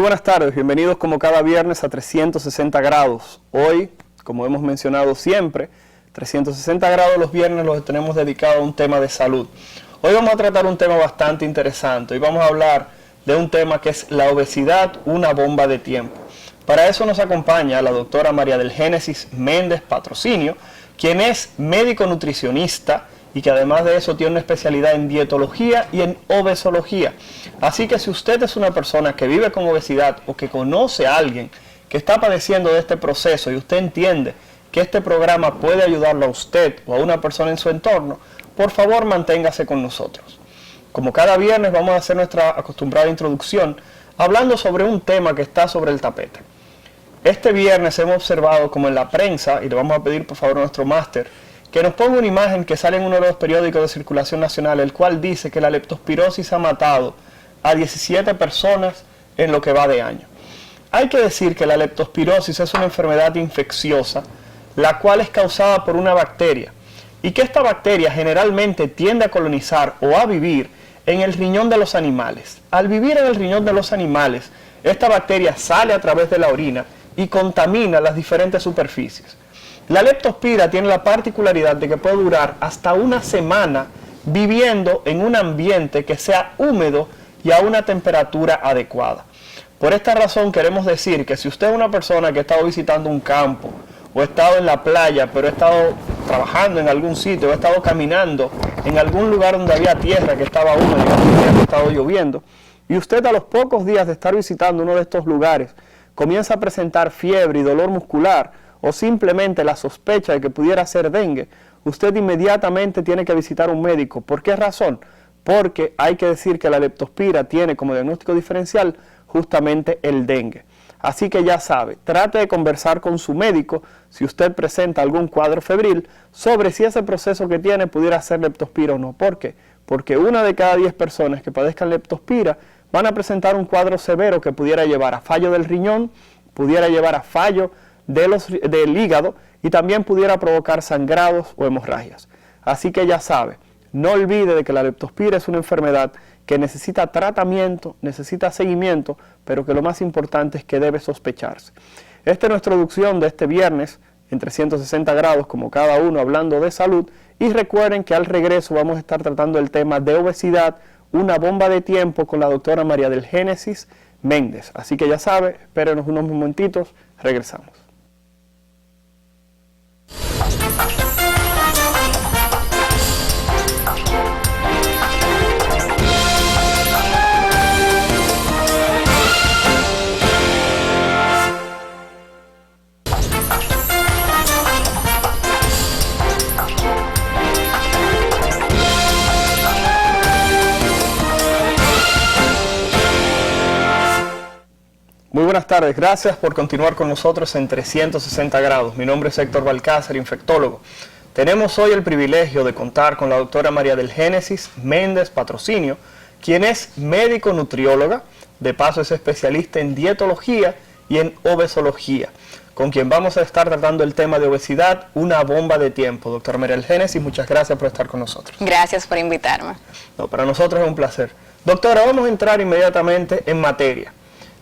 buenas tardes, bienvenidos como cada viernes a 360 grados. Hoy, como hemos mencionado siempre, 360 grados los viernes los tenemos dedicados a un tema de salud. Hoy vamos a tratar un tema bastante interesante. Hoy vamos a hablar de un tema que es la obesidad, una bomba de tiempo. Para eso nos acompaña la doctora María del Génesis Méndez Patrocinio, quien es médico nutricionista y que además de eso tiene una especialidad en dietología y en obesología. Así que si usted es una persona que vive con obesidad o que conoce a alguien que está padeciendo de este proceso y usted entiende que este programa puede ayudarlo a usted o a una persona en su entorno, por favor manténgase con nosotros. Como cada viernes vamos a hacer nuestra acostumbrada introducción hablando sobre un tema que está sobre el tapete. Este viernes hemos observado como en la prensa, y le vamos a pedir por favor a nuestro máster, que nos ponga una imagen que sale en uno de los periódicos de circulación nacional, el cual dice que la leptospirosis ha matado a 17 personas en lo que va de año. Hay que decir que la leptospirosis es una enfermedad infecciosa, la cual es causada por una bacteria, y que esta bacteria generalmente tiende a colonizar o a vivir en el riñón de los animales. Al vivir en el riñón de los animales, esta bacteria sale a través de la orina y contamina las diferentes superficies. La leptospira tiene la particularidad de que puede durar hasta una semana viviendo en un ambiente que sea húmedo y a una temperatura adecuada. Por esta razón queremos decir que si usted es una persona que ha estado visitando un campo o ha estado en la playa, pero ha estado trabajando en algún sitio, o ha estado caminando en algún lugar donde había tierra que estaba húmeda y que ha estado lloviendo, y usted a los pocos días de estar visitando uno de estos lugares comienza a presentar fiebre y dolor muscular, o simplemente la sospecha de que pudiera ser dengue, usted inmediatamente tiene que visitar un médico. ¿Por qué razón? Porque hay que decir que la leptospira tiene como diagnóstico diferencial justamente el dengue. Así que ya sabe, trate de conversar con su médico si usted presenta algún cuadro febril sobre si ese proceso que tiene pudiera ser leptospira o no. ¿Por qué? Porque una de cada 10 personas que padezcan leptospira van a presentar un cuadro severo que pudiera llevar a fallo del riñón, pudiera llevar a fallo del hígado y también pudiera provocar sangrados o hemorragias. Así que ya sabe, no olvide de que la leptospira es una enfermedad que necesita tratamiento, necesita seguimiento, pero que lo más importante es que debe sospecharse. Esta es nuestra introducción de este viernes en 360 grados, como cada uno hablando de salud, y recuerden que al regreso vamos a estar tratando el tema de obesidad, una bomba de tiempo con la doctora María del Génesis Méndez. Así que ya sabe, espérenos unos momentitos, regresamos. Muy buenas tardes, gracias por continuar con nosotros en 360 grados. Mi nombre es Héctor Balcázar, infectólogo. Tenemos hoy el privilegio de contar con la doctora María del Génesis Méndez Patrocinio, quien es médico nutrióloga, de paso es especialista en dietología y en obesología, con quien vamos a estar tratando el tema de obesidad, una bomba de tiempo. Doctora María del Génesis, muchas gracias por estar con nosotros. Gracias por invitarme. No, para nosotros es un placer. Doctora, vamos a entrar inmediatamente en materia.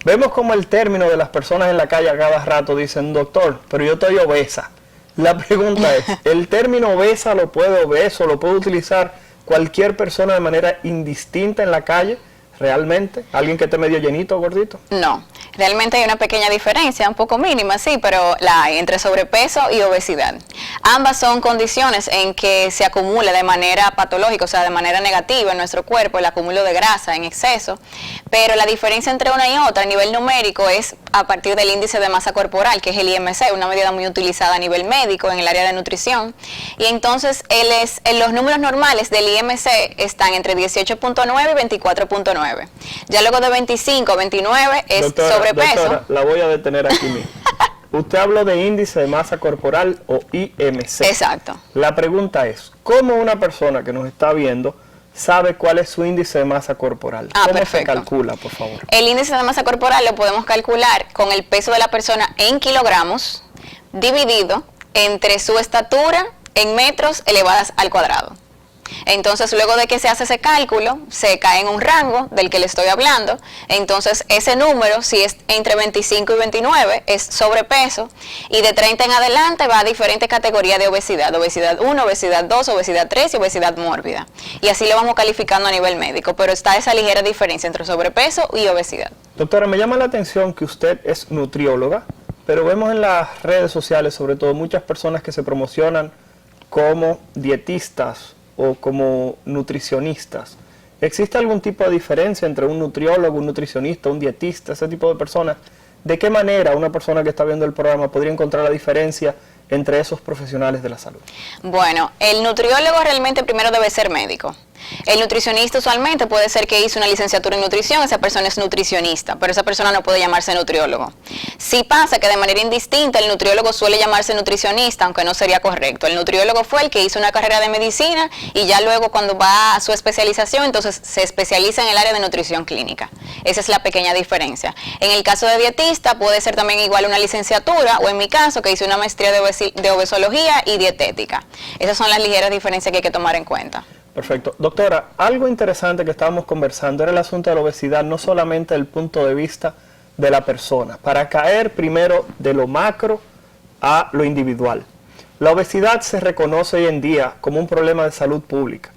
Vemos como el término de las personas en la calle a cada rato dicen, doctor, pero yo estoy obesa. La pregunta es, ¿el término obesa lo puede utilizar cualquier persona de manera indistinta en la calle? ¿Realmente? ¿Alguien que esté medio llenito o gordito? No, realmente hay una pequeña diferencia, un poco mínima, sí, pero la hay entre sobrepeso y obesidad. Ambas son condiciones en que se acumula de manera patológica, o sea, de manera negativa en nuestro cuerpo, el acúmulo de grasa en exceso, pero la diferencia entre una y otra a nivel numérico es a partir del índice de masa corporal, que es el IMC, una medida muy utilizada a nivel médico en el área de nutrición, y entonces los números normales del IMC están entre 18.9 y 24.9. Ya luego de 25, 29 es sobrepeso. Doctora, la voy a detener aquí mismo. Usted habló de índice de masa corporal o IMC. Exacto. La pregunta es, ¿cómo una persona que nos está viendo sabe cuál es su índice de masa corporal? ¿Cómo perfecto. se calcula, por favor? El índice de masa corporal lo podemos calcular con el peso de la persona en kilogramos dividido entre su estatura en metros elevadas al cuadrado. Entonces, luego de que se hace ese cálculo, se cae en un rango del que le estoy hablando. Entonces, ese número, si es entre 25 y 29, es sobrepeso. Y de 30 en adelante va a diferentes categorías de obesidad. Obesidad 1, obesidad 2, obesidad 3 y obesidad mórbida. Y así lo vamos calificando a nivel médico. Pero está esa ligera diferencia entre sobrepeso y obesidad. Doctora, me llama la atención que usted es nutrióloga, pero vemos en las redes sociales, sobre todo, muchas personas que se promocionan como dietistas o como nutricionistas. ¿Existe algún tipo de diferencia entre un nutriólogo, un nutricionista, un dietista, ese tipo de personas? ¿De qué manera una persona que está viendo el programa podría encontrar la diferencia entre esos profesionales de la salud? Bueno, el nutriólogo realmente primero debe ser médico. El nutricionista usualmente puede ser que hizo una licenciatura en nutrición, esa persona es nutricionista, pero esa persona no puede llamarse nutriólogo. Sí pasa que de manera indistinta el nutriólogo suele llamarse nutricionista, aunque no sería correcto. El nutriólogo fue el que hizo una carrera de medicina y ya luego cuando va a su especialización, entonces se especializa en el área de nutrición clínica. Esa es la pequeña diferencia. En el caso de dietista puede ser también igual una licenciatura, o en mi caso que hice una maestría de obesología y dietética. Esas son las ligeras diferencias que hay que tomar en cuenta. Perfecto. Doctora, algo interesante que estábamos conversando era el asunto de la obesidad, no solamente desde el punto de vista de la persona, para caer primero de lo macro a lo individual. La obesidad se reconoce hoy en día como un problema de salud pública.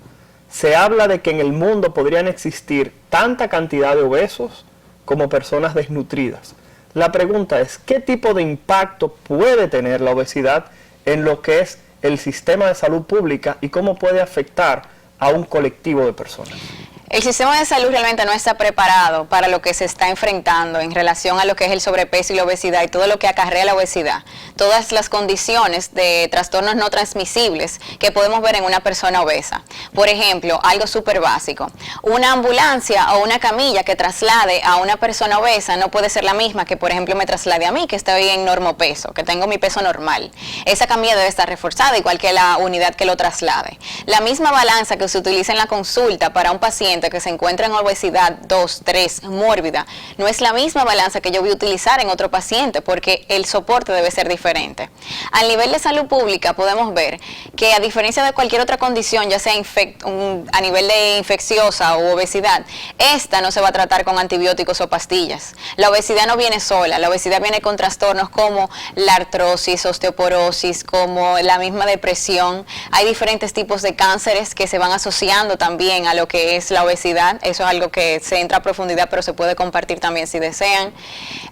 Se habla de que en el mundo podrían existir tanta cantidad de obesos como personas desnutridas. La pregunta es, ¿qué tipo de impacto puede tener la obesidad en lo que es el sistema de salud pública y cómo puede afectar a un colectivo de personas? El sistema de salud realmente no está preparado para lo que se está enfrentando en relación a lo que es el sobrepeso y la obesidad y todo lo que acarrea la obesidad. Todas las condiciones de trastornos no transmisibles que podemos ver en una persona obesa. Por ejemplo, algo súper básico. Una ambulancia o una camilla que traslade a una persona obesa no puede ser la misma que, por ejemplo, me traslade a mí, que estoy en normopeso, que tengo mi peso normal. Esa camilla debe estar reforzada, igual que la unidad que lo traslade. La misma balanza que se utiliza en la consulta para un paciente que se encuentra en obesidad 2, 3, mórbida, no es la misma balanza que yo voy a utilizar en otro paciente porque el soporte debe ser diferente. Al nivel de salud pública podemos ver que a diferencia de cualquier otra condición, ya sea a nivel de infecciosa o obesidad, esta no se va a tratar con antibióticos o pastillas. La obesidad no viene sola, la obesidad viene con trastornos como la artrosis, osteoporosis, como la misma depresión. Hay diferentes tipos de cánceres que se van asociando también a lo que es la obesidad. Eso es algo que se entra a profundidad, pero se puede compartir también si desean.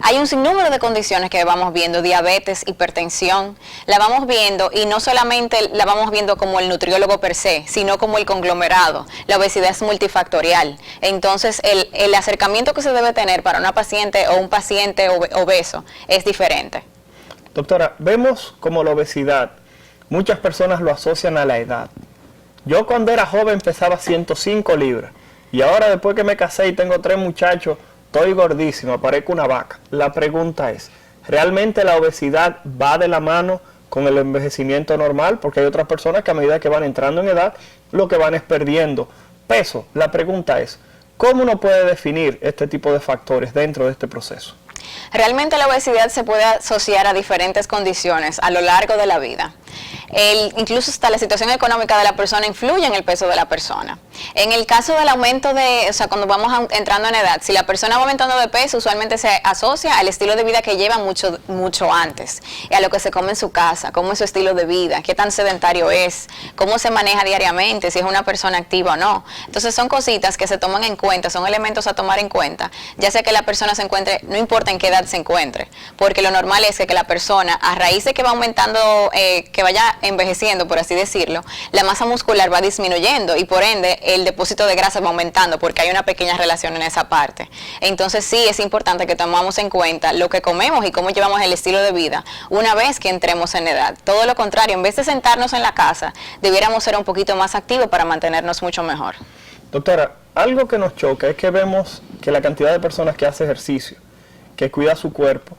Hay un sinnúmero de condiciones que vamos viendo, diabetes, hipertensión, la vamos viendo y no solamente la vamos viendo como el nutriólogo per se, sino como el conglomerado. La obesidad es multifactorial. Entonces, el acercamiento que se debe tener para una paciente o un paciente obeso es diferente. Doctora, vemos como la obesidad, muchas personas lo asocian a la edad. Yo cuando era joven pesaba 105 libras. Y ahora después que me casé y tengo 3 muchachos, estoy gordísimo, parezco una vaca. La pregunta es, ¿realmente la obesidad va de la mano con el envejecimiento normal? Porque hay otras personas que a medida que van entrando en edad, lo que van es perdiendo peso. La pregunta es, ¿cómo uno puede definir este tipo de factores dentro de este proceso? Realmente la obesidad se puede asociar a diferentes condiciones a lo largo de la vida. Incluso hasta la situación económica de la persona influye en el peso de la persona. En el caso del aumento cuando vamos entrando en edad, si la persona va aumentando de peso, usualmente se asocia al estilo de vida que lleva mucho antes, y a lo que se come en su casa, cómo es su estilo de vida, qué tan sedentario es, cómo se maneja diariamente, si es una persona activa o no. Entonces son cositas que se toman en cuenta, son elementos a tomar en cuenta, ya sea que la persona se encuentre, no importa en qué edad se encuentre, porque lo normal es que la persona, a raíz de que va aumentando, que vaya envejeciendo, por así decirlo, la masa muscular va disminuyendo y por ende el depósito de grasa va aumentando porque hay una pequeña relación en esa parte. Entonces sí es importante que tomamos en cuenta lo que comemos y cómo llevamos el estilo de vida una vez que entremos en edad. Todo lo contrario, en vez de sentarnos en la casa, debiéramos ser un poquito más activos para mantenernos mucho mejor. Doctora, algo que nos choca es que vemos que la cantidad de personas que hace ejercicio, que cuida su cuerpo,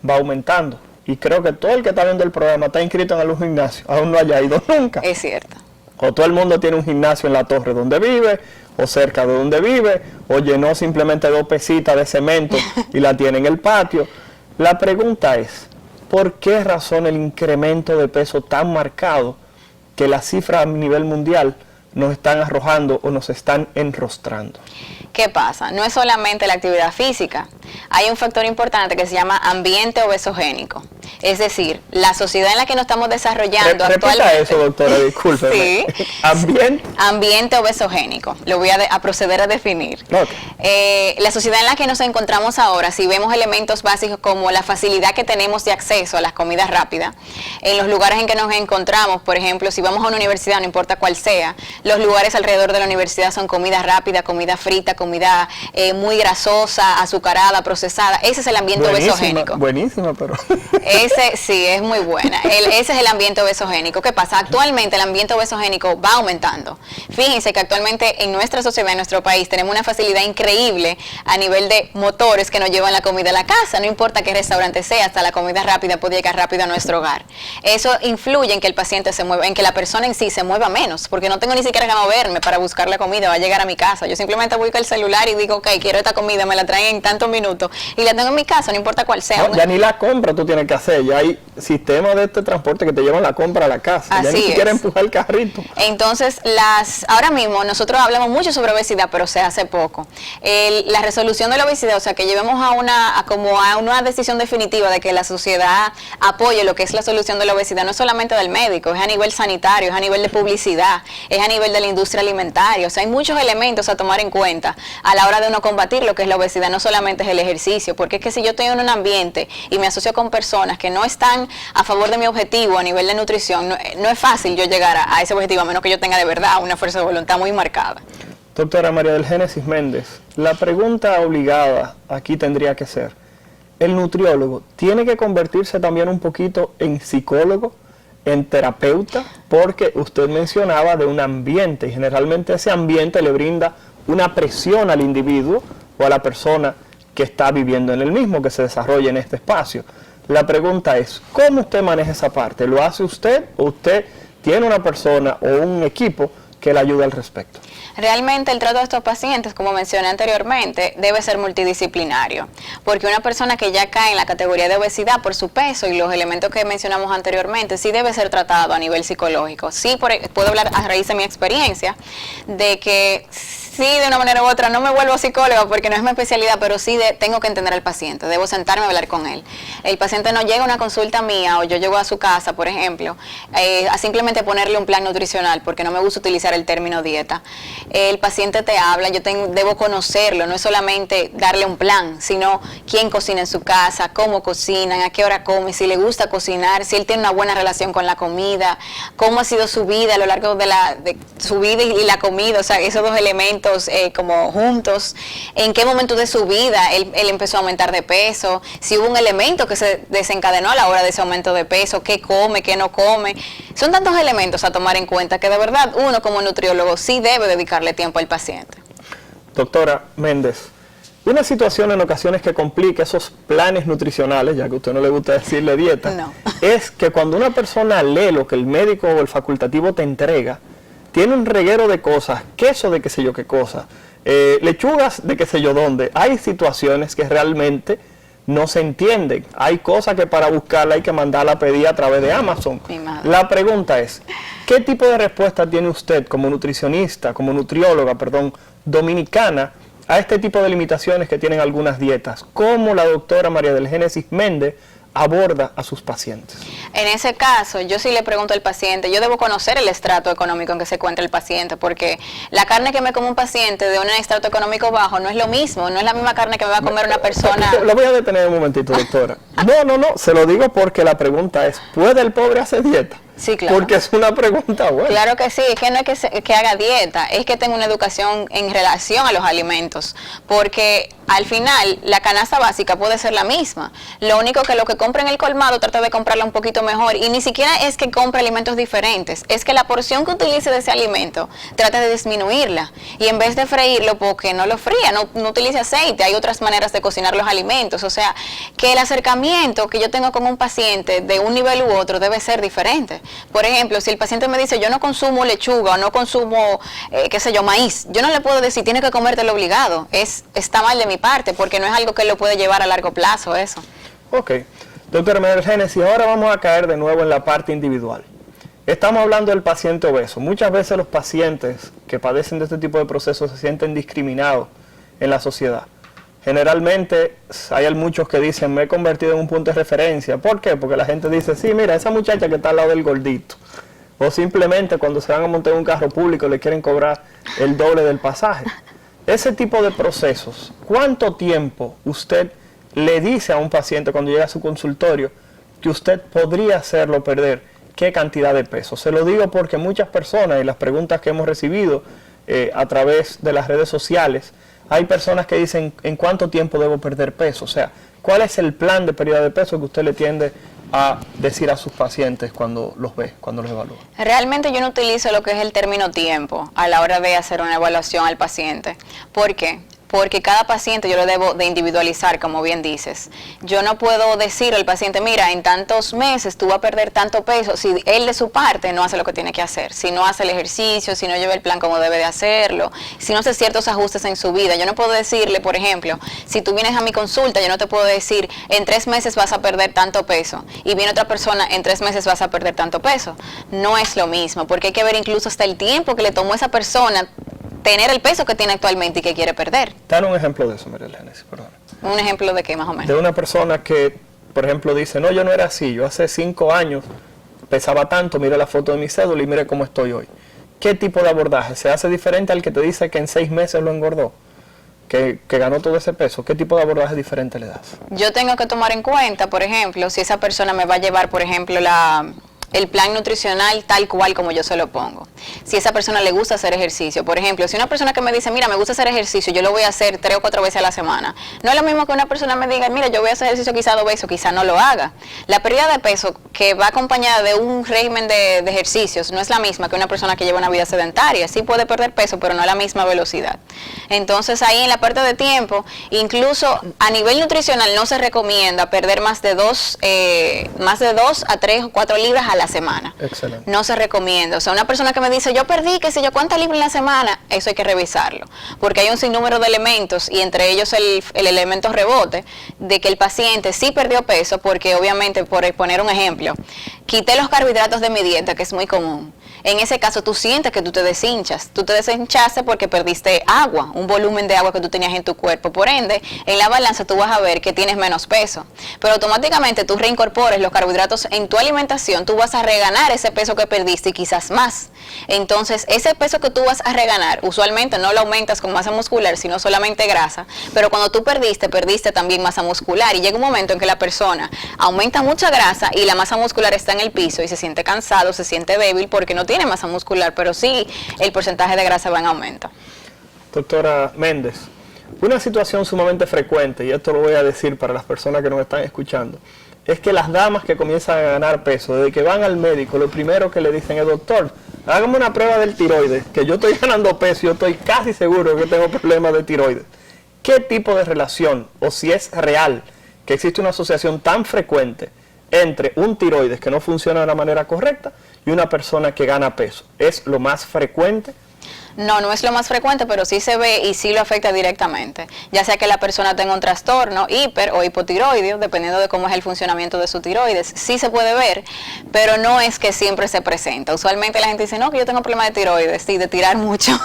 va aumentando. Y creo que todo el que está viendo el programa está inscrito en algún gimnasio, aún no haya ido nunca. Es cierto. O todo el mundo tiene un gimnasio en la torre donde vive, o cerca de donde vive, o llenó simplemente 2 pesitas de cemento y la tiene en el patio. La pregunta es, ¿por qué razón el incremento de peso tan marcado que las cifras a nivel mundial nos están arrojando o nos están enrostrando? ¿Qué pasa? No es solamente la actividad física, hay un factor importante que se llama ambiente obesogénico. Es decir, la sociedad en la que nos estamos desarrollando actualmente... Repita eso, doctora, discúlpeme. Sí. Ambiente obesogénico. Lo voy a proceder a definir. Okay. La sociedad en la que nos encontramos ahora, si vemos elementos básicos como la facilidad que tenemos de acceso a las comidas rápidas, en los lugares en que nos encontramos, por ejemplo, si vamos a una universidad, no importa cuál sea, los lugares alrededor de la universidad son comida rápida, comida frita, comida muy grasosa, azucarada, procesada. Ese es el ambiente obesogénico. Buenísima, pero... Ese sí, es muy buena. Ese es el ambiente obesogénico. ¿Qué pasa? Actualmente el ambiente obesogénico va aumentando. Fíjense que actualmente en nuestra sociedad, en nuestro país, tenemos una facilidad increíble a nivel de motores que nos llevan la comida a la casa. No importa qué restaurante sea, hasta la comida rápida puede llegar rápido a nuestro hogar. Eso influye en que el paciente se mueva, en que la persona en sí se mueva menos, porque no tengo ni siquiera que moverme para buscar la comida, va a llegar a mi casa. Yo simplemente busco el celular y digo, ok, quiero esta comida, me la traen en tantos minutos y la tengo en mi casa, no importa cuál sea. No, ya ni la compra tú tienes que hacer. Ya hay sistemas de este transporte que te llevan la compra a la casa. Así ya ni siquiera empujar el carrito. Entonces, ahora mismo nosotros hablamos mucho sobre obesidad, pero se hace poco. La resolución de la obesidad, o sea, que llevemos a una decisión definitiva de que la sociedad apoye lo que es la solución de la obesidad, no es solamente del médico, es a nivel sanitario, es a nivel de publicidad, es a nivel de la industria alimentaria. O sea, hay muchos elementos a tomar en cuenta a la hora de uno combatir lo que es la obesidad, no solamente es el ejercicio, porque es que si yo estoy en un ambiente y me asocio con personas que no están a favor de mi objetivo a nivel de nutrición, no es fácil yo llegar a ese objetivo, a menos que yo tenga de verdad una fuerza de voluntad muy marcada. Doctora María del Génesis Méndez, la pregunta obligada aquí tendría que ser, ¿el nutriólogo tiene que convertirse también un poquito en psicólogo, en terapeuta? Porque usted mencionaba de un ambiente y generalmente ese ambiente le brinda una presión al individuo o a la persona que está viviendo en el mismo, que se desarrolla en este espacio. La pregunta es, ¿cómo usted maneja esa parte? ¿Lo hace usted o usted tiene una persona o un equipo que le ayude al respecto? Realmente el trato de estos pacientes, como mencioné anteriormente, debe ser multidisciplinario, porque una persona que ya cae en la categoría de obesidad por su peso y los elementos que mencionamos anteriormente, sí debe ser tratado a nivel psicológico. Sí, puedo hablar a raíz de mi experiencia, de que sí, de una manera u otra, no me vuelvo psicóloga porque no es mi especialidad, pero sí tengo que entender al paciente, debo sentarme a hablar con él. El paciente no llega a una consulta mía o yo llego a su casa, por ejemplo, a simplemente ponerle un plan nutricional, porque no me gusta utilizar el término dieta. El paciente te habla, debo conocerlo, no es solamente darle un plan, sino quién cocina en su casa, cómo cocinan, a qué hora come, si le gusta cocinar, si él tiene una buena relación con la comida, cómo ha sido su vida a lo largo de su vida y la comida, o sea, esos dos elementos como juntos, en qué momento de su vida él empezó a aumentar de peso, si hubo un elemento que se desencadenó a la hora de ese aumento de peso, qué come, qué no come. Son tantos elementos a tomar en cuenta que de verdad uno como nutriólogo sí debe dedicarle tiempo al paciente. Doctora Méndez, una situación en ocasiones que complica esos planes nutricionales, ya que a usted no le gusta decirle dieta, no, es que cuando una persona lee lo que el médico o el facultativo te entrega, tiene un reguero de cosas, queso de qué sé yo qué cosa, lechugas de qué sé yo dónde. Hay situaciones que realmente no se entienden. Hay cosas que para buscarla hay que mandarla a pedir a través de Amazon. La pregunta es, ¿qué tipo de respuesta tiene usted como nutricionista, como nutrióloga, dominicana, a este tipo de limitaciones que tienen algunas dietas? ¿Cómo la doctora María del Génesis Méndez aborda a sus pacientes? En ese caso, yo sí le pregunto al paciente, yo debo conocer el estrato económico en que se encuentra el paciente, porque la carne que me come un paciente de un estrato económico bajo no es lo mismo, no es la misma carne que me va a comer una persona... Lo voy a detener un momentito, doctora. No, se lo digo porque la pregunta es, ¿puede el pobre hacer dieta? Sí, claro. Porque es una pregunta buena. Claro que sí, es que no es que haga dieta, es que tenga una educación en relación a los alimentos, porque al final la canasta básica puede ser la misma, lo único que lo que compra en el colmado trata de comprarla un poquito mejor, y ni siquiera es que compre alimentos diferentes, es que la porción que utilice de ese alimento trate de disminuirla, y en vez de freírlo, porque no lo fría, no utilice aceite, hay otras maneras de cocinar los alimentos, o sea, que el acercamiento que yo tengo con un paciente de un nivel u otro debe ser diferente. Por ejemplo, si el paciente me dice, yo no consumo lechuga o no consumo, qué sé yo, maíz, yo no le puedo decir, tienes que comértelo obligado. Está mal de mi parte, porque no es algo que él lo puede llevar a largo plazo, eso. Ok. Doctora María del Génesis, ahora vamos a caer de nuevo en la parte individual. Estamos hablando del paciente obeso. Muchas veces los pacientes que padecen de este tipo de procesos se sienten discriminados en la sociedad. Generalmente hay muchos que dicen, me he convertido en un punto de referencia. ¿Por qué? Porque la gente dice, sí, mira, esa muchacha que está al lado del gordito. O simplemente cuando se van a montar en un carro público le quieren cobrar el doble del pasaje. Ese tipo de procesos, ¿cuánto tiempo usted le dice a un paciente cuando llega a su consultorio que usted podría hacerlo perder qué cantidad de peso? Se lo digo porque muchas personas, y las preguntas que hemos recibido a través de las redes sociales, hay personas que dicen, ¿en cuánto tiempo debo perder peso? O sea, ¿cuál es el plan de pérdida de peso que usted le tiende a decir a sus pacientes cuando los ve, cuando los evalúa? Realmente yo no utilizo lo que es el término tiempo a la hora de hacer una evaluación al paciente. ¿Por qué? Porque cada paciente yo lo debo de individualizar, como bien dices. Yo no puedo decir al paciente, mira, en tantos meses tú vas a perder tanto peso, si él de su parte no hace lo que tiene que hacer, si no hace el ejercicio, si no lleva el plan como debe de hacerlo, si no hace ciertos ajustes en su vida. Yo no puedo decirle, por ejemplo, si tú vienes a mi consulta, yo no te puedo decir, en 3 meses vas a perder tanto peso, y viene otra persona, en 3 meses vas a perder tanto peso. No es lo mismo, porque hay que ver incluso hasta el tiempo que le tomó a esa persona tener el peso que tiene actualmente y que quiere perder. Dan un ejemplo de eso, María Elena, perdón. ¿Un ejemplo de qué, más o menos? De una persona que, por ejemplo, dice, no, yo no era así, yo hace 5 años pesaba tanto, mire la foto de mi cédula y mire cómo estoy hoy. ¿Qué tipo de abordaje? ¿Se hace diferente al que te dice que en 6 meses lo engordó? Que ganó todo ese peso. ¿Qué tipo de abordaje diferente le das? Yo tengo que tomar en cuenta, por ejemplo, si esa persona me va a llevar, por ejemplo, el plan nutricional tal cual como yo se lo pongo. Si a esa persona le gusta hacer ejercicio, por ejemplo, si una persona que me dice, mira, me gusta hacer ejercicio, yo lo voy a hacer 3 o 4 veces a la semana. No es lo mismo que una persona me diga, mira, yo voy a hacer ejercicio quizá 2 veces, quizá no lo haga. La pérdida de peso que va acompañada de un régimen de ejercicios no es la misma que una persona que lleva una vida sedentaria. Sí puede perder peso, pero no a la misma velocidad. Entonces ahí en la parte de tiempo, incluso a nivel nutricional no se recomienda perder más de 2 a 3 o 4 libras a la semana. Excelente. No se recomienda. O sea, una persona que me dice, yo perdí, qué sé yo, ¿cuántas libras en la semana? Eso hay que revisarlo. Porque hay un sinnúmero de elementos, y entre ellos el elemento rebote, de que el paciente sí perdió peso, porque obviamente, por poner un ejemplo, quité los carbohidratos de mi dieta, que es muy común. En ese caso tú sientes que tú te deshinchas. Tú te deshinchaste porque perdiste agua, un volumen de agua que tú tenías en tu cuerpo. Por ende, en la balanza tú vas a ver que tienes menos peso. Pero automáticamente tú reincorpores los carbohidratos en tu alimentación, tú vas a reganar ese peso que perdiste y quizás más. Entonces, ese peso que tú vas a reganar, usualmente no lo aumentas con masa muscular, sino solamente grasa. Pero cuando tú perdiste también masa muscular. Y llega un momento en que la persona aumenta mucha grasa y la masa muscular está en el piso y se siente cansado, se siente débil porque no tiene masa muscular, pero sí el porcentaje de grasa va en aumento. Doctora Méndez, una situación sumamente frecuente, y esto lo voy a decir para las personas que nos están escuchando, es que las damas que comienzan a ganar peso, desde que van al médico, lo primero que le dicen es, doctor, hágame una prueba del tiroides, que yo estoy ganando peso, yo estoy casi seguro que tengo problemas de tiroides. ¿Qué tipo de relación, o si es real, que existe una asociación tan frecuente entre un tiroides que no funciona de la manera correcta y una persona que gana peso? ¿Es lo más frecuente? No, no es lo más frecuente, pero sí se ve y sí lo afecta directamente. Ya sea que la persona tenga un trastorno hiper o hipotiroideo, dependiendo de cómo es el funcionamiento de su tiroides, sí se puede ver, pero no es que siempre se presenta. Usualmente la gente dice, no, que yo tengo problema de tiroides, sí, de tirar mucho.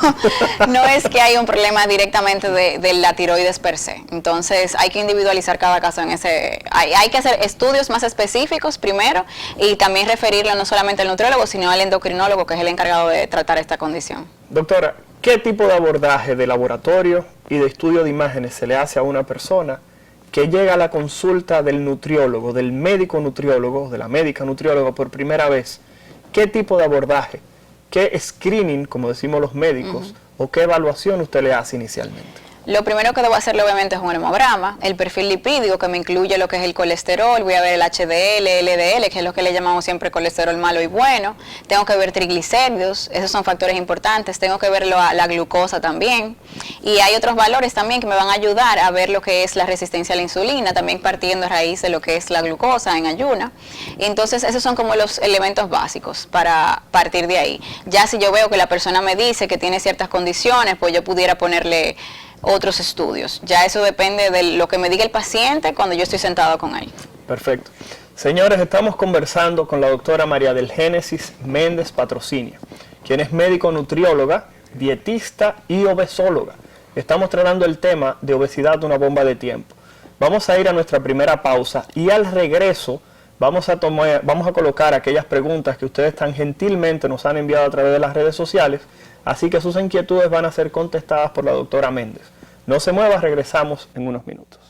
No es que hay un problema directamente de la tiroides per se. Entonces hay que individualizar cada caso en ese. Hay que hacer estudios más específicos primero y también referirlo no solamente al nutriólogo, sino al endocrinólogo, que es el encargado de tratar esta condición. Doctora, ¿qué tipo de abordaje de laboratorio y de estudio de imágenes se le hace a una persona que llega a la consulta del nutriólogo, del médico nutriólogo, de la médica nutrióloga por primera vez? ¿Qué tipo de abordaje, qué screening, como decimos los médicos, o qué evaluación usted le hace inicialmente? Lo primero que debo hacerle obviamente es un hemograma, el perfil lipídico que me incluye lo que es el colesterol, voy a ver el HDL, LDL, que es lo que le llamamos siempre colesterol malo y bueno, tengo que ver triglicéridos, esos son factores importantes, tengo que ver la glucosa también, y hay otros valores también que me van a ayudar a ver lo que es la resistencia a la insulina, también partiendo a raíz de lo que es la glucosa en ayuna. Entonces esos son como los elementos básicos para partir de ahí. Ya si yo veo que la persona me dice que tiene ciertas condiciones, pues yo pudiera ponerle otros estudios. Ya eso depende de lo que me diga el paciente cuando yo estoy sentado con él. Perfecto. Señores, estamos conversando con la doctora María del Génesis Méndez Patrocinio, quien es médico nutrióloga, dietista y obesóloga. Estamos tratando el tema de obesidad, una bomba de tiempo. Vamos a ir a nuestra primera pausa y al regreso vamos a colocar aquellas preguntas que ustedes tan gentilmente nos han enviado a través de las redes sociales, así que sus inquietudes van a ser contestadas por la doctora Méndez. No se mueva, regresamos en unos minutos.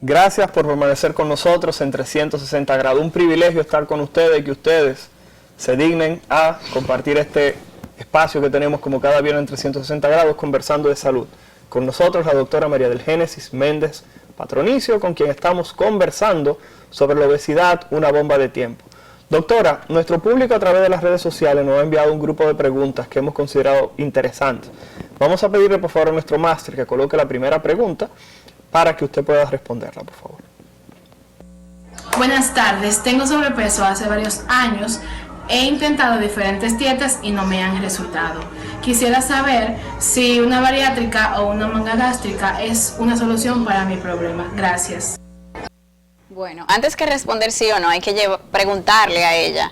Gracias por permanecer con nosotros en 360 grados. Un privilegio estar con ustedes y que ustedes se dignen a compartir este espacio que tenemos como cada viernes en 360 grados conversando de salud. Con nosotros la doctora María del Génesis Méndez Patrocinio, con quien estamos conversando sobre la obesidad, una bomba de tiempo. Doctora, nuestro público a través de las redes sociales nos ha enviado un grupo de preguntas que hemos considerado interesantes. Vamos a pedirle por favor a nuestro máster que coloque la primera pregunta para que usted pueda responderla, por favor. Buenas tardes, tengo sobrepeso hace varios años. He intentado diferentes dietas y no me han resultado. Quisiera saber si una bariátrica o una manga gástrica es una solución para mi problema. Gracias. Bueno, antes que responder sí o no, hay que preguntarle a ella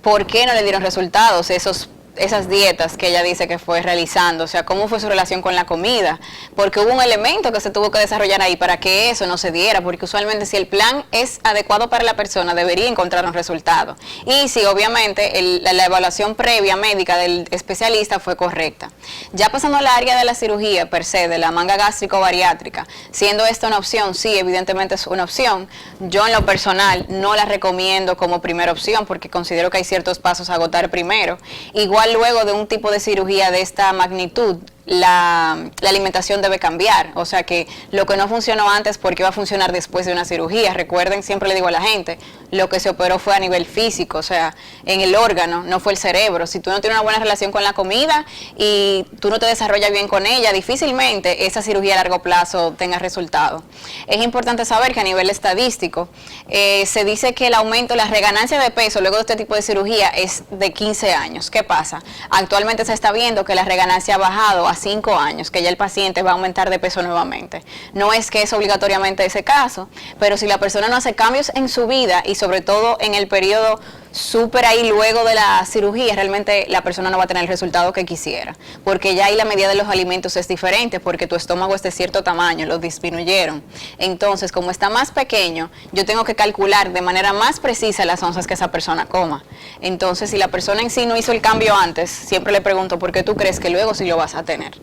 por qué no le dieron resultados esas dietas que ella dice que fue realizando, o sea, cómo fue su relación con la comida, porque hubo un elemento que se tuvo que desarrollar ahí para que eso no se diera, porque usualmente si el plan es adecuado para la persona, debería encontrar un resultado. Y si obviamente la evaluación previa médica del especialista fue correcta. Ya pasando al área de la cirugía per se, de la manga gástrico bariátrica, siendo esta una opción, sí, evidentemente es una opción. Yo en lo personal no la recomiendo como primera opción, porque considero que hay ciertos pasos a agotar primero. Igual luego de un tipo de cirugía de esta magnitud, la alimentación debe cambiar, o sea que lo que no funcionó antes, porque va a funcionar después de una cirugía. Recuerden, siempre le digo a la gente, lo que se operó fue a nivel físico, o sea, en el órgano, no fue el cerebro. Si tú no tienes una buena relación con la comida y tú no te desarrollas bien con ella, difícilmente esa cirugía a largo plazo tenga resultado. Es importante saber que a nivel estadístico se dice que el aumento, la reganancia de peso luego de este tipo de cirugía es de 15 años. ¿Qué pasa? Actualmente se está viendo que la reganancia ha bajado a 5 años, que ya el paciente va a aumentar de peso nuevamente. No es que es obligatoriamente ese caso, pero si la persona no hace cambios en su vida y sobre todo en el periodo súper ahí luego de la cirugía, realmente la persona no va a tener el resultado que quisiera, porque ya ahí la medida de los alimentos es diferente, porque tu estómago es de cierto tamaño, lo disminuyeron. Entonces, como está más pequeño, yo tengo que calcular de manera más precisa las onzas que esa persona coma. Entonces, si la persona en sí no hizo el cambio antes, siempre le pregunto, ¿por qué tú crees que luego sí lo vas a tener?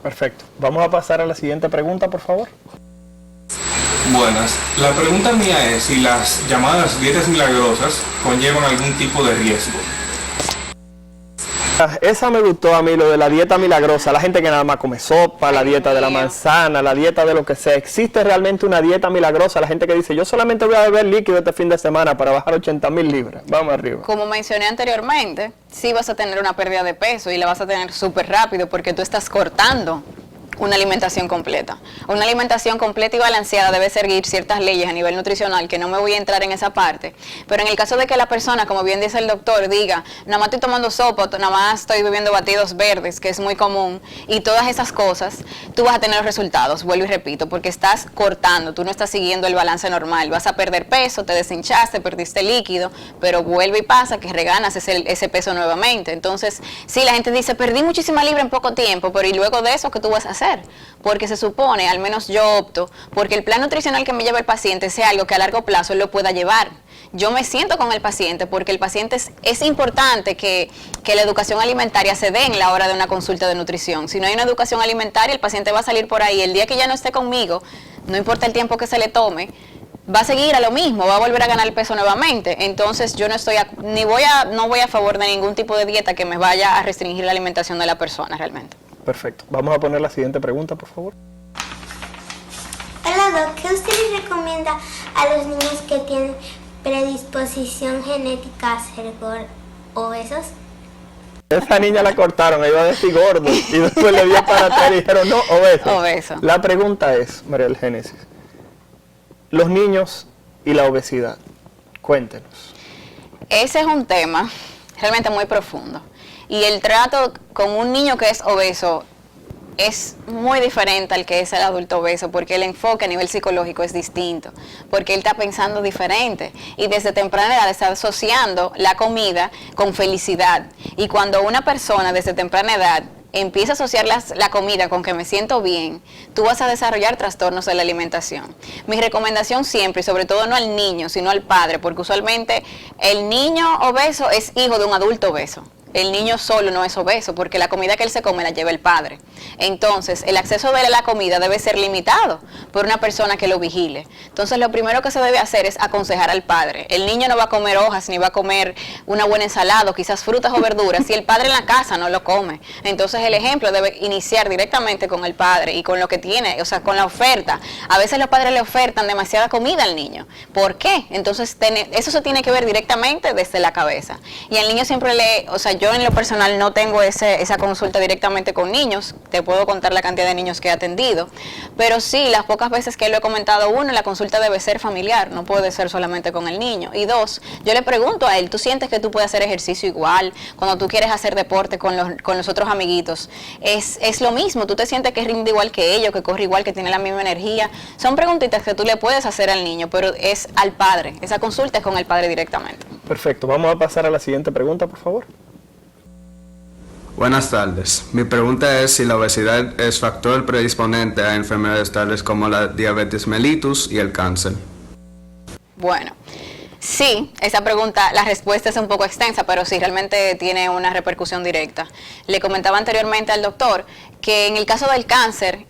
Perfecto. Vamos a pasar a la siguiente pregunta, por favor. Buenas. La pregunta mía es si las llamadas dietas milagrosas conllevan algún tipo de riesgo. Esa me gustó a mí, lo de la dieta milagrosa, la gente que nada más come sopa, la dieta de la manzana, la dieta de lo que sea. ¿Existe realmente una dieta milagrosa? La gente que dice, yo solamente voy a beber líquido este fin de semana para bajar 80,000 libras. Vamos arriba. Como mencioné anteriormente, sí vas a tener una pérdida de peso y la vas a tener súper rápido porque tú estás cortando una alimentación completa. Una alimentación completa y balanceada debe seguir ciertas leyes a nivel nutricional, que no me voy a entrar en esa parte, pero en el caso de que la persona, como bien dice el doctor, diga, nada más estoy tomando sopa, nada más estoy bebiendo batidos verdes, que es muy común, y todas esas cosas, tú vas a tener los resultados, vuelvo y repito, porque estás cortando, tú no estás siguiendo el balance normal, vas a perder peso, te deshinchaste, perdiste líquido, pero vuelve y pasa que reganas ese peso nuevamente. Entonces, sí, la gente dice, perdí muchísima libra en poco tiempo, pero ¿y luego de eso qué tú vas a hacer? Porque se supone, al menos yo opto, porque el plan nutricional que me lleva el paciente sea algo que a largo plazo él lo pueda llevar. Yo me siento con el paciente porque el paciente es importante que la educación alimentaria se dé en la hora de una consulta de nutrición. Si no hay una educación alimentaria, el paciente va a salir por ahí. El día que ya no esté conmigo, no importa el tiempo que se le tome, va a seguir a lo mismo, va a volver a ganar peso nuevamente. Entonces yo no voy a favor de ningún tipo de dieta que me vaya a restringir la alimentación de la persona realmente. Perfecto. Vamos a poner la siguiente pregunta, por favor. Hola, Doc. ¿Qué usted les recomienda a los niños que tienen predisposición genética a ser obesos? Esa niña la cortaron, iba a decir gordo, y después le dio para atrás y dijeron, no, obeso. Obeso. La pregunta es, María del Génesis, los niños y la obesidad, cuéntenos. Ese es un tema realmente muy profundo. Y el trato con un niño que es obeso es muy diferente al que es el adulto obeso, porque el enfoque a nivel psicológico es distinto, porque él está pensando diferente y desde temprana edad está asociando la comida con felicidad. Y cuando una persona desde temprana edad empieza a asociar la comida con que me siento bien, tú vas a desarrollar trastornos de la alimentación. Mi recomendación siempre, y sobre todo no al niño, sino al padre, porque usualmente el niño obeso es hijo de un adulto obeso. El niño solo no es obeso porque la comida que él se come la lleva el padre. Entonces, el acceso de la comida debe ser limitado por una persona que lo vigile. Entonces, lo primero que se debe hacer es aconsejar al padre. El niño no va a comer hojas ni va a comer una buena ensalada, o quizás frutas o verduras, si el padre en la casa no lo come. Entonces, el ejemplo debe iniciar directamente con el padre y con lo que tiene, o sea, con la oferta. A veces los padres le ofertan demasiada comida al niño. ¿Por qué? Entonces, eso se tiene que ver directamente desde la cabeza. Y al niño siempre yo en lo personal no tengo esa consulta directamente con niños, te puedo contar la cantidad de niños que he atendido, pero sí, las pocas veces que lo he comentado, uno, la consulta debe ser familiar, no puede ser solamente con el niño, y dos, yo le pregunto a él, ¿tú sientes que tú puedes hacer ejercicio igual cuando tú quieres hacer deporte con los otros amiguitos? Es lo mismo, tú te sientes que rinde igual que ellos, que corre igual, que tiene la misma energía. Son preguntitas que tú le puedes hacer al niño, pero es al padre, esa consulta es con el padre directamente. Perfecto, vamos a pasar a la siguiente pregunta, por favor. Buenas tardes. Mi pregunta es si la obesidad es factor predisponente a enfermedades tales como la diabetes mellitus y el cáncer. Bueno, sí, esa pregunta, la respuesta es un poco extensa, pero sí realmente tiene una repercusión directa. Le comentaba anteriormente al doctor que en el caso del cáncer,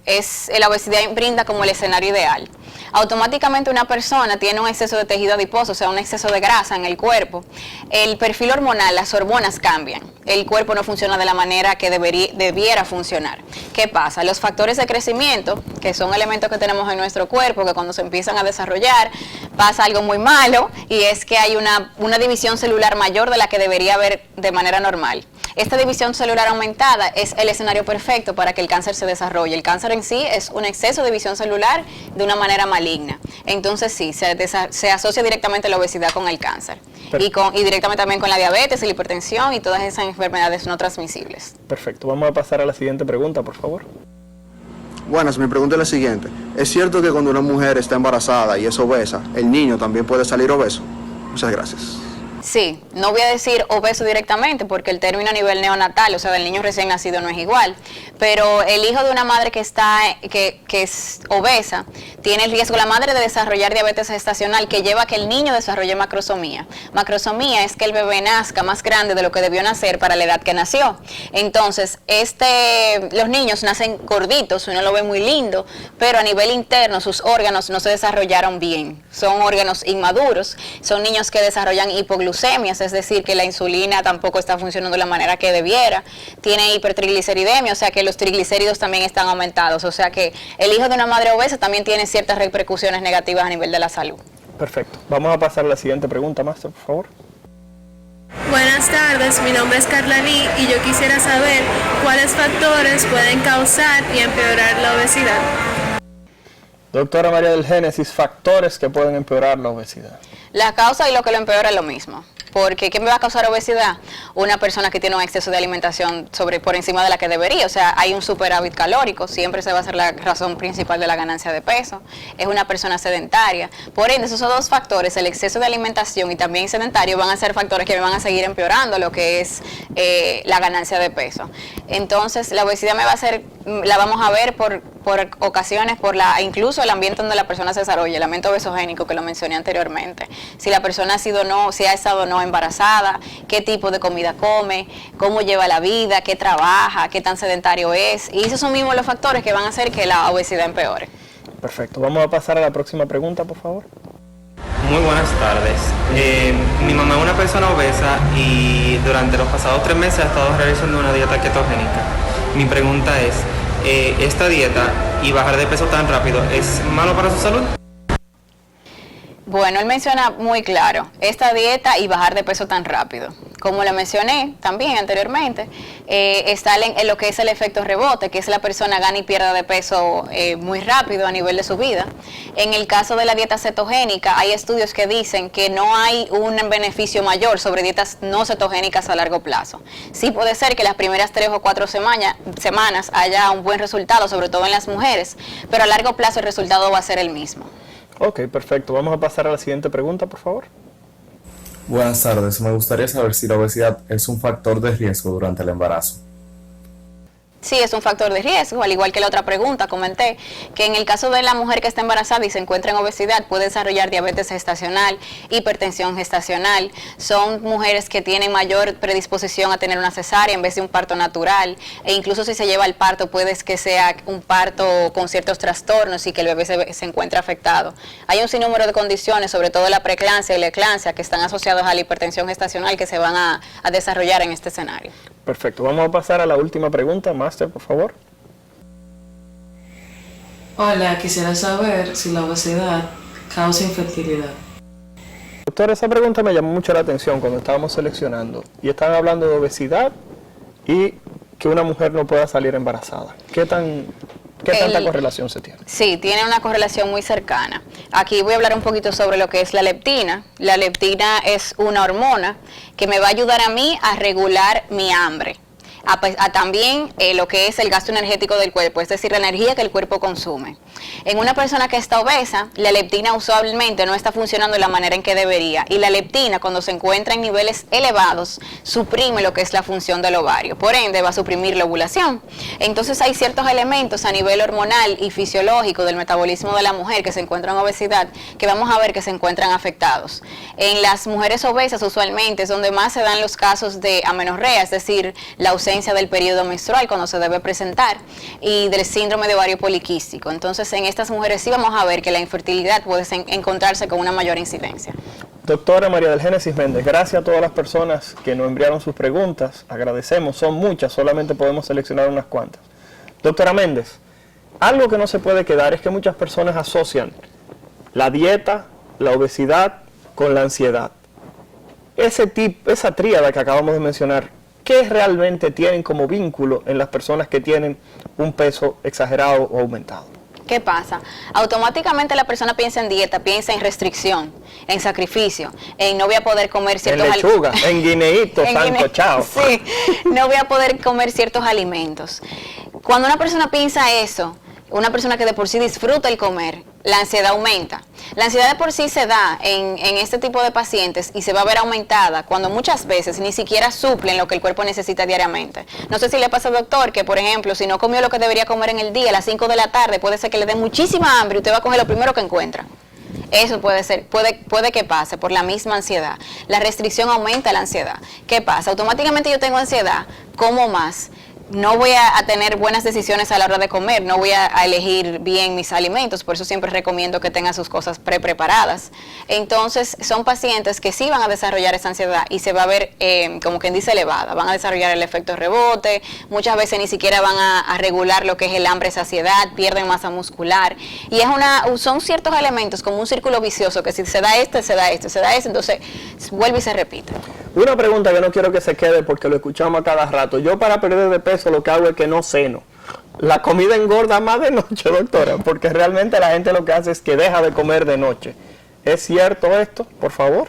la obesidad brinda como el escenario ideal. Automáticamente una persona tiene un exceso de tejido adiposo, o sea, un exceso de grasa en el cuerpo. El perfil hormonal, las hormonas cambian. El cuerpo no funciona de la manera que debiera funcionar. ¿Qué pasa? Los factores de crecimiento, que son elementos que tenemos en nuestro cuerpo, que cuando se empiezan a desarrollar, pasa algo muy malo, y es que hay una división celular mayor de la que debería haber de manera normal. Esta división celular aumentada es el escenario perfecto para que el cáncer se desarrolle. El cáncer en sí es un exceso de división celular de una manera maligna. Entonces sí, se asocia directamente la obesidad con el cáncer. Y directamente también con la diabetes, la hipertensión y todas esas enfermedades no transmisibles. Perfecto, vamos a pasar a la siguiente pregunta, por favor. Buenas, mi pregunta es la siguiente. ¿Es cierto que cuando una mujer está embarazada y es obesa, el niño también puede salir obeso? Muchas gracias. Sí, no voy a decir obeso directamente porque el término a nivel neonatal, o sea, del niño recién nacido no es igual, pero el hijo de una madre que es obesa tiene el riesgo, la madre, de desarrollar diabetes gestacional, que lleva a que el niño desarrolle macrosomía. Macrosomía es que el bebé nazca más grande de lo que debió nacer para la edad que nació. Entonces, los niños nacen gorditos, uno lo ve muy lindo, pero a nivel interno sus órganos no se desarrollaron bien. Son órganos inmaduros, son niños que desarrollan hipoglucemia, es decir, que la insulina tampoco está funcionando de la manera que debiera, tiene hipertrigliceridemia, o sea que los triglicéridos también están aumentados, o sea que el hijo de una madre obesa también tiene ciertas repercusiones negativas a nivel de la salud. Perfecto, vamos a pasar a la siguiente pregunta, Master, por favor. Buenas tardes, mi nombre es Carla Lee y yo quisiera saber cuáles factores pueden causar y empeorar la obesidad. Doctora María del Génesis, factores que pueden empeorar la obesidad. La causa y lo que lo empeora es lo mismo. Porque ¿qué me va a causar obesidad? Una persona que tiene un exceso de alimentación por encima de la que debería. O sea, hay un superávit calórico, siempre se va a ser la razón principal de la ganancia de peso. Es una persona sedentaria. Por ende, esos son dos factores, el exceso de alimentación y también sedentario, van a ser factores que me van a seguir empeorando lo que es la ganancia de peso. Entonces, la obesidad la vamos a ver por ocasiones, incluso el ambiente donde la persona se desarrolla, el ambiente obesogénico que lo mencioné anteriormente. Si la persona si ha estado o no embarazada, qué tipo de comida come, cómo lleva la vida, qué trabaja, qué tan sedentario es. Y esos son mismos los factores que van a hacer que la obesidad empeore. Perfecto. Vamos a pasar a la próxima pregunta, por favor. Muy buenas tardes. Mi mamá es una persona obesa y durante los pasados 3 meses ha estado realizando una dieta ketogénica. Mi pregunta es, ¿esta dieta y bajar de peso tan rápido es malo para su salud? Bueno, él menciona muy claro, esta dieta y bajar de peso tan rápido. Como le mencioné también anteriormente, está en lo que es el efecto rebote, que es la persona gana y pierda de peso muy rápido a nivel de su vida. En el caso de la dieta cetogénica, hay estudios que dicen que no hay un beneficio mayor sobre dietas no cetogénicas a largo plazo. Sí puede ser que las primeras 3 o 4 semanas haya un buen resultado, sobre todo en las mujeres, pero a largo plazo el resultado va a ser el mismo. Ok, perfecto. Vamos a pasar a la siguiente pregunta, por favor. Buenas tardes, me gustaría saber si la obesidad es un factor de riesgo durante el embarazo. Sí, es un factor de riesgo, al igual que la otra pregunta, comenté que en el caso de la mujer que está embarazada y se encuentra en obesidad, puede desarrollar diabetes gestacional, hipertensión gestacional. Son mujeres que tienen mayor predisposición a tener una cesárea en vez de un parto natural, e incluso si se lleva al parto, puede que sea un parto con ciertos trastornos y que el bebé se encuentre afectado. Hay un sinnúmero de condiciones, sobre todo la preeclampsia y la eclampsia, que están asociadas a la hipertensión gestacional que se van a desarrollar en este escenario. Perfecto. Vamos a pasar a la última pregunta. Máster, por favor. Hola, quisiera saber si la obesidad causa infertilidad. Doctor, esa pregunta me llamó mucho la atención cuando estábamos seleccionando. Y estaban hablando de obesidad y que una mujer no pueda salir embarazada. ¿Qué tanta correlación se tiene? Sí, tiene una correlación muy cercana. Aquí voy a hablar un poquito sobre lo que es la leptina. La leptina es una hormona que me va a ayudar a mí a regular mi hambre. También lo que es el gasto energético del cuerpo, es decir, la energía que el cuerpo consume. En una persona que está obesa, la leptina usualmente no está funcionando de la manera en que debería, y la leptina, cuando se encuentra en niveles elevados, suprime lo que es la función del ovario, por ende va a suprimir la ovulación. Entonces hay ciertos elementos a nivel hormonal y fisiológico del metabolismo de la mujer que se encuentran en obesidad, que vamos a ver que se encuentran afectados. En las mujeres obesas usualmente es donde más se dan los casos de amenorrea, es decir, la ausencia del periodo menstrual cuando se debe presentar, y del síndrome de ovario poliquístico. Entonces en estas mujeres sí vamos a ver que la infertilidad puede encontrarse con una mayor incidencia. Doctora María del Génesis Méndez, gracias a todas las personas que nos enviaron sus preguntas, agradecemos, son muchas, solamente podemos seleccionar unas cuantas. Doctora Méndez, algo que no se puede quedar es que muchas personas asocian la dieta, la obesidad con la ansiedad. Esa tríada que acabamos de mencionar, ¿qué realmente tienen como vínculo en las personas que tienen un peso exagerado o aumentado? ¿Qué pasa? Automáticamente la persona piensa en dieta, piensa en restricción, en sacrificio, en no voy a poder comer ciertos alimentos. En lechuga, en guineíto, sancochado. Sí, no voy a poder comer ciertos alimentos. Cuando una persona piensa eso, una persona que de por sí disfruta el comer, la ansiedad aumenta. La ansiedad de por sí se da en este tipo de pacientes y se va a ver aumentada cuando muchas veces ni siquiera suplen lo que el cuerpo necesita diariamente. No sé si le pasa, doctor, que por ejemplo, si no comió lo que debería comer en el día a las 5 de la tarde, puede ser que le dé muchísima hambre y usted va a coger lo primero que encuentra. Eso puede ser, puede que pase por la misma ansiedad. La restricción aumenta la ansiedad. ¿Qué pasa? Automáticamente yo tengo ansiedad, como más. No voy a tener buenas decisiones a la hora de comer, no voy a elegir bien mis alimentos, por eso siempre recomiendo que tengan sus cosas preparadas. Entonces son pacientes que sí van a desarrollar esa ansiedad y se va a ver, como quien dice, elevada. Van a desarrollar el efecto rebote, muchas veces ni siquiera van a regular lo que es el hambre-saciedad, pierden masa muscular. Y son ciertos elementos como un círculo vicioso, que si se da este, se da este, se da este, entonces vuelve y se repite. Una pregunta que no quiero que se quede porque lo escuchamos a cada rato. Yo para perder de peso lo que hago es que no ceno. La comida engorda más de noche, doctora, porque realmente la gente lo que hace es que deja de comer de noche. ¿Es cierto esto, por favor?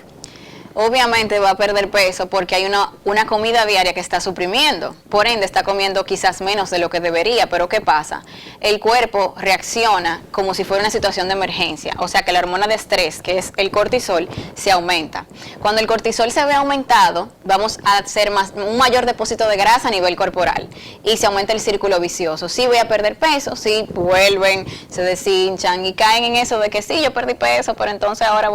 Obviamente va a perder peso porque hay una comida diaria que está suprimiendo, por ende está comiendo quizás menos de lo que debería, pero ¿qué pasa? El cuerpo reacciona como si fuera una situación de emergencia, o sea que la hormona de estrés, que es el cortisol, se aumenta. Cuando el cortisol se ve aumentado, vamos a hacer un mayor depósito de grasa a nivel corporal y se aumenta el círculo vicioso. Sí voy a perder peso, sí vuelven, se deshinchan y caen en eso de que sí, yo perdí peso, pero entonces ahora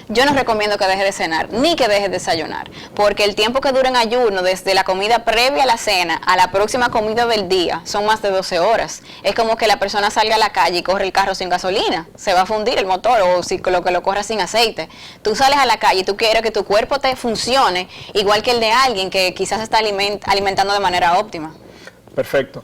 yo no recomiendo que deje de cenar, ni que deje de desayunar, porque el tiempo que dura en ayuno, desde la comida previa a la cena a la próxima comida del día, son más de 12 horas. Es como que la persona salga a la calle y corre el carro sin gasolina, se va a fundir el motor, o si lo corra sin aceite. Tú sales a la calle y tú quieres que tu cuerpo te funcione igual que el de alguien que quizás está alimentando de manera óptima. Perfecto.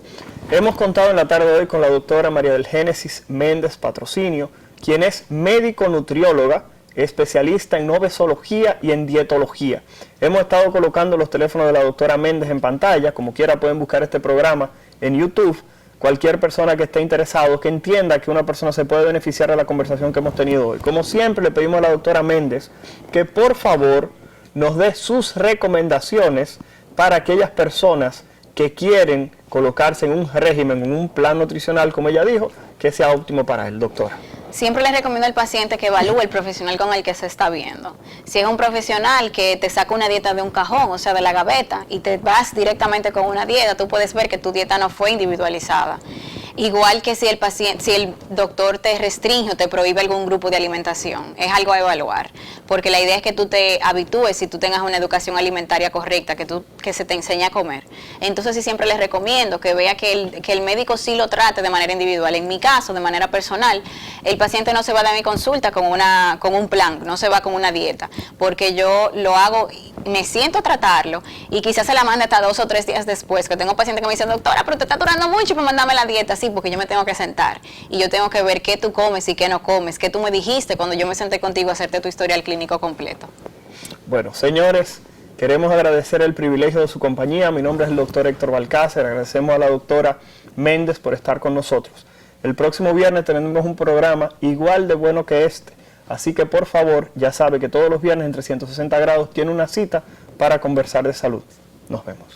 Hemos contado en la tarde de hoy con la doctora María del Génesis Méndez Patrocinio, quien es médico nutrióloga, especialista en obesología y en dietología. Hemos estado colocando los teléfonos de la doctora Méndez en pantalla, como quiera pueden buscar este programa en YouTube. Cualquier persona que esté interesado, que entienda que una persona se puede beneficiar de la conversación que hemos tenido hoy. Como siempre, le pedimos a la doctora Méndez que por favor nos dé sus recomendaciones para aquellas personas que quieren colocarse en un régimen, en un plan nutricional, como ella dijo, que sea óptimo para él, doctora. Siempre les recomiendo al paciente que evalúe el profesional con el que se está viendo. Si es un profesional que te saca una dieta de un cajón, o sea, de la gaveta, y te vas directamente con una dieta, tú puedes ver que tu dieta no fue individualizada. Igual que si el doctor te restringe o te prohíbe algún grupo de alimentación, es algo a evaluar, porque la idea es que tú te habitúes y tú tengas una educación alimentaria correcta, que se te enseñe a comer. Entonces sí, siempre les recomiendo que vea que el médico sí lo trate de manera individual. En mi caso, de manera personal, el paciente no se va a dar mi consulta con un plan, no se va con una dieta, porque yo lo hago, me siento a tratarlo y quizás se la mande hasta 2 o 3 días después, que tengo pacientes que me dicen, doctora, pero te está durando mucho para mandarme la dieta. Sí, porque yo me tengo que sentar y yo tengo que ver qué tú comes y qué no comes, qué tú me dijiste cuando yo me senté contigo a hacerte tu historial clínico completo. Bueno, señores, queremos agradecer el privilegio de su compañía. Mi nombre es el doctor Héctor Balcácer. Agradecemos a la doctora Méndez por estar con nosotros. El próximo viernes tenemos un programa igual de bueno que este. Así que por favor, ya sabe que todos los viernes en 360 grados tiene una cita para conversar de salud. Nos vemos.